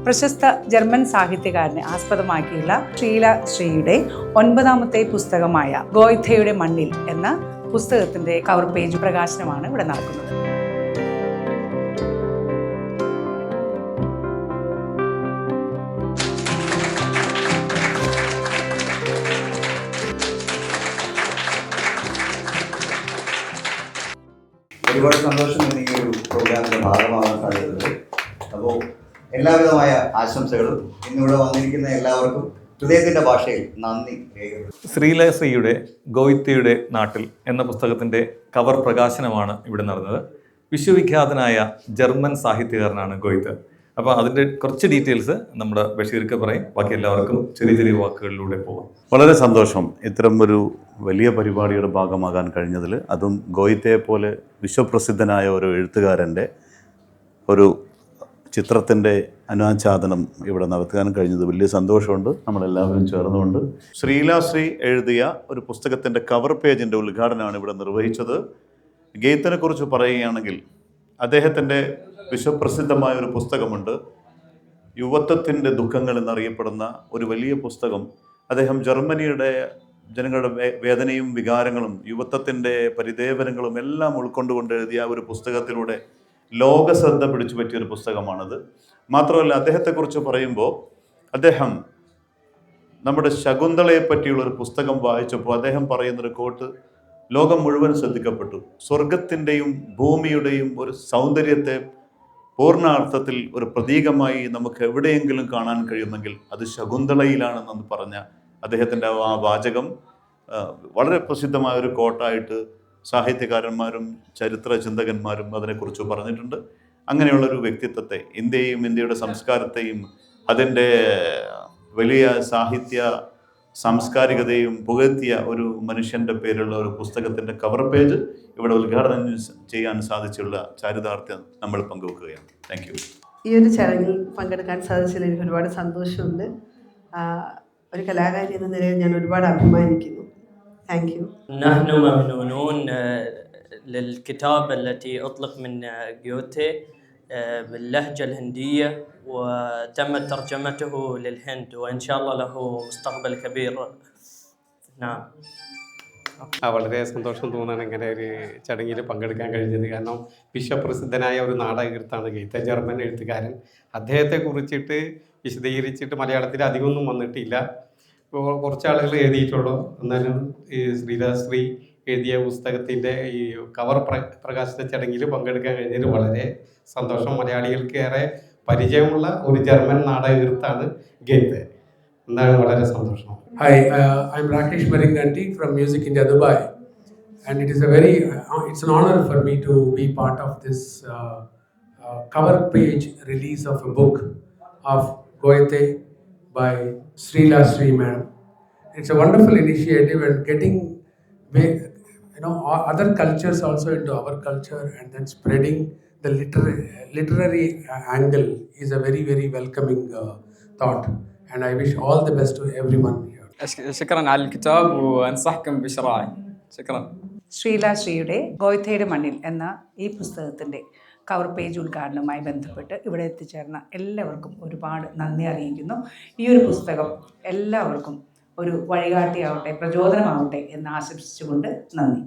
പ്രശസ്ത ജർമ്മൻ സാഹിത്യകാരനെ ആസ്പദമാക്കിയുള്ള ഷീല ശ്രീയുടെ 9ാമത്തെ പുസ്തകമായ ഗോയ്ഥയുടെ മണ്ണിൽ എന്ന പുസ്തകത്തിന്റെ കവർ പേജ് പ്രകാശനമാണ് ഇവിടെ നടക്കുന്നത്. ഒരുപാട് സന്തോഷം ഈ ഒരു പ്രോഗ്രാമിന്റെ ഭാഗമാകാൻ സാധിക്കുന്നത്. അപ്പോൾ എല്ലാവിധമായ ആശംസകളും ഇന്നിവിടെ വന്നിരിക്കുന്ന എല്ലാവർക്കും ഹൃദയത്തിന്റെ ഭാഷയിൽ നന്ദി രേഖപ്പെടുത്തുന്നു. ശ്രീല ശ്രീയുടെ ഗോയ്ഥയുടെ നാട്ടിൽ എന്ന പുസ്തകത്തിന്റെ കവർ പ്രകാശനമാണ് ഇവിടെ നടന്നത്. വിശ്വവിഖ്യാതനായ ജർമ്മൻ സാഹിത്യകാരനാണ് ഗോയ്ഥ. അപ്പോൾ അതിൻ്റെ കുറച്ച് ഡീറ്റെയിൽസ് നമ്മുടെ ബഷീർക്ക് പറയും. ബാക്കി എല്ലാവർക്കും ചെറിയ ചെറിയ വാക്കുകളിലൂടെ പോകാം. വളരെ സന്തോഷം ഇത്തരം ഒരു വലിയ പരിപാടിയുടെ ഭാഗമാകാൻ കഴിഞ്ഞതിൽ. അതും ഗോയ്ഥയെ പോലെ വിശ്വപ്രസിദ്ധനായ ഒരു എഴുത്തുകാരൻ്റെ ഒരു ചിത്രത്തിൻ്റെ അനാച്ഛാദനം ഇവിടെ നടത്താൻ കഴിഞ്ഞത് വലിയ സന്തോഷമുണ്ട്. നമ്മളെല്ലാവരും ചേർന്നുകൊണ്ട് ശ്രീല ശ്രീ എഴുതിയ ഒരു പുസ്തകത്തിൻ്റെ കവർ പേജിൻ്റെ ഉദ്ഘാടനമാണ് ഇവിടെ നിർവഹിച്ചത്. ഗോയ്ഥനെ കുറിച്ച് പറയുകയാണെങ്കിൽ അദ്ദേഹത്തിൻ്റെ വിശ്വപ്രസിദ്ധമായ ഒരു പുസ്തകമുണ്ട്, യുവത്വത്തിൻ്റെ ദുഃഖങ്ങൾ എന്നറിയപ്പെടുന്ന ഒരു വലിയ പുസ്തകം. അദ്ദേഹം ജർമ്മനിയുടെ ജനങ്ങളുടെ വേദനയും വികാരങ്ങളും യുവത്വത്തിൻ്റെ പരിദേവനങ്ങളും എല്ലാം ഉൾക്കൊണ്ടുകൊണ്ട് എഴുതിയ ഒരു പുസ്തകത്തിലൂടെ ലോക ശ്രദ്ധ പിടിച്ചു പറ്റിയൊരു പുസ്തകമാണത്. മാത്രമല്ല, അദ്ദേഹത്തെക്കുറിച്ച് പറയുമ്പോൾ അദ്ദേഹം നമ്മുടെ ശകുന്തളയെ പറ്റിയുള്ളൊരു പുസ്തകം വായിച്ചപ്പോൾ അദ്ദേഹം പറയുന്നൊരു കോട്ട് ലോകം മുഴുവൻ ശ്രദ്ധിക്കപ്പെട്ടു. സ്വർഗത്തിൻ്റെയും ഭൂമിയുടെയും ഒരു സൗന്ദര്യത്തെ പൂർണ്ണാർത്ഥത്തിൽ ഒരു പ്രതീകമായി നമുക്ക് എവിടെയെങ്കിലും കാണാൻ കഴിയുമെങ്കിൽ അത് ശകുന്തളയിലാണെന്ന് പറഞ്ഞ അദ്ദേഹത്തിൻ്റെ ആ വാചകം വളരെ പ്രസിദ്ധമായ ഒരു കോട്ടായിട്ട് സാഹിത്യകാരന്മാരും ചരിത്ര ചിന്തകന്മാരും അതിനെക്കുറിച്ച് പറഞ്ഞിട്ടുണ്ട്. അങ്ങനെയുള്ളൊരു വ്യക്തിത്വത്തെ, ഇന്ത്യയും ഇന്ത്യയുടെ സംസ്കാരത്തെയും അതിൻ്റെ വലിയ സാഹിത്യ സാംസ്കാരികതയും പുകഴ്ത്തിയ ഒരു മനുഷ്യൻ്റെ പേരുള്ള ഒരു പുസ്തകത്തിൻ്റെ കവർ പേജ് ഇവിടെ ഉദ്ഘാടനം ചെയ്യാൻ സാധിച്ചുള്ള ചാരിതാർത്ഥ്യം നമ്മൾ പങ്കുവെക്കുകയാണ്. Thank you. ഈ ഒരു ചടങ്ങിൽ പങ്കെടുക്കാൻ സാധിച്ചതിൽ എനിക്ക് ഒരുപാട് സന്തോഷമുണ്ട്. ഒരു കലാകാരി എന്ന നിലയിൽ ഞാൻ ഒരുപാട് അഭിമാനിക്കുന്നു. Thank you. نحن ممنونون للكتاب التي أطلق من غوثي باللهجة الهندية وتمت ترجمته للهند وإن شاء الله له مستقبل كبير. نعم. വളരെ സന്തോഷം തോന്നുകയാണ് ഇങ്ങനെ ഒരു ചടങ്ങിൽ പങ്കെടുക്കാൻ കഴിഞ്ഞത്. കാരണം വിശ്വപ്രസിദ്ധനായ ഒരു നാടകകൃത്താണ് ഗോയ്ഥ, ജർമ്മൻ എഴുത്തുകാരൻ. അദ്ദേഹത്തെ കുറിച്ചിട്ട് വിശദീകരിച്ചിട്ട് മലയാളത്തിൽ അധികമൊന്നും വന്നിട്ടില്ല. ഇപ്പോൾ കുറച്ച് ആളുകൾ എഴുതിയിട്ടുള്ളൂ. എന്നാലും ഈ ശ്രീ എഴുതിയ പുസ്തകത്തിൻ്റെ ഈ കവർ പ്രകാശന ചടങ്ങിൽ പങ്കെടുക്കാൻ കഴിഞ്ഞതിൽ വളരെ സന്തോഷം. മലയാളികൾക്ക് ഏറെ പരിചയമുള്ള ഒരു ജർമ്മൻ നാടകകൃത്താണ് ഗോയ്ഥ. എന്താണ് വളരെ സന്തോഷം. Hi, I'm Rakesh Maringanti from Music India, Dubai, and it is it's an honor for me to be part of this cover page release of a book of Goethe by Srila Sri Madam. It's a wonderful initiative, and getting other cultures also into our culture and then spreading the literary angle is a very, very welcoming thought, and I wish all the best to everyone here. شكرا على الكتاب وأنصحكم بشرائه. شكرا. Srila ശ്രീയുടെ ഗോയ്ഥയുടെ മണ്ണിൽ എന്ന ഈ പുസ്തകത്തിൻ്റെ cover page ഉദ്ഘാടനവുമായി ബന്ധപ്പെട്ട് ഇവിടെ എത്തിച്ചേർന്ന എല്ലാവർക്കും ഒരുപാട് നന്ദി അറിയിക്കുന്നു. ഈ ഒരു പുസ്തകം എല്ലാവർക്കും ഒരു വഴികാട്ടിയാവട്ടെ, പ്രചോദനമാവട്ടെ എന്ന് ആശംസിച്ചുകൊണ്ട് നന്ദി.